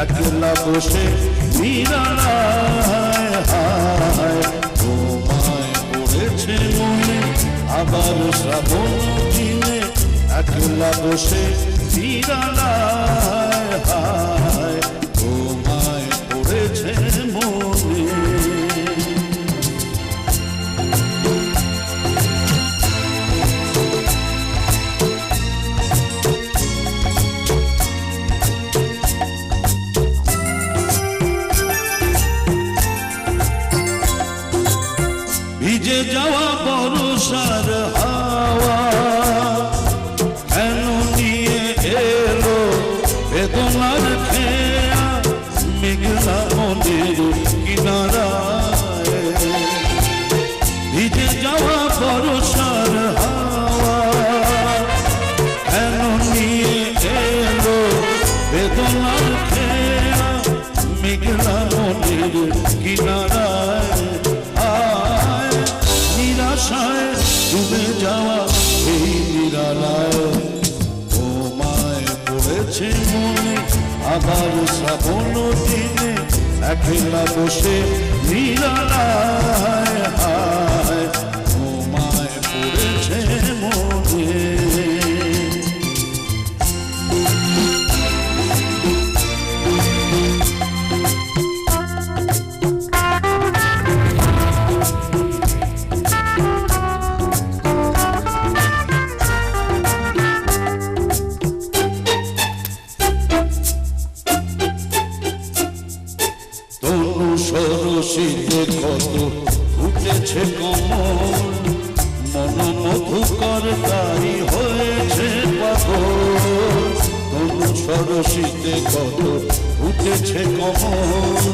একলা বসে নিরালায় হায় তোমায় পড়েছে মনে আবার শ্রাবণ দিনে একলা বসে নিরালায় হায় তোমায় পড়েছে মনে ভিজে যাওয়া বর্ষার হাওয়া কেন নিয়ে এলো বেদনার খেয়া মেঘলা নদীর কিনারায় ভিজে যাওয়া বর্ষার হাওয়া কেন নিয়ে এলো বেদনার খেয়া মেঘলা নদীর কিনারায় ডুবে যাওয়া এই নিরালায় তোমায় পড়েছে মনে আবার শ্রাবণ দিনে একলা বসে নিরালায় হায় তোমায় পড়েছে মনে সরসিতে কত উঠেছে কমল মন মধুকর তাই হয়েছে পাগল তনু সরসিতে কত উঠেছে কমল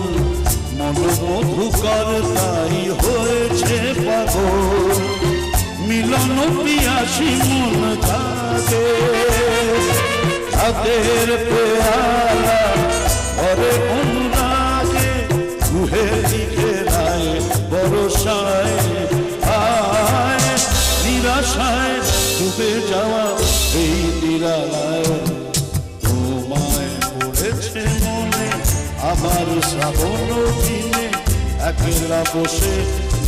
মন মধুকর তাই হয়েছে পাগল মিলন পিয়াসী মন থাকে তাদের পেয়ালা ঘরে অনুরাগে গুহে ঘেরায় বরসায় আয় নিরাশায় ডুবে যাওয়া এই নিরালায় তোমায় পড়েছে মনে আবার শ্রাবণ দিনে একলা বসে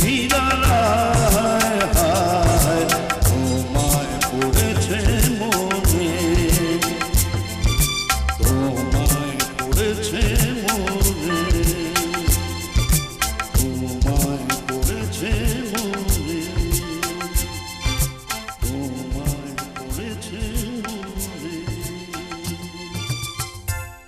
নিরালায় হায় তোমায় পড়েছে মনে তোমায় পড়েছে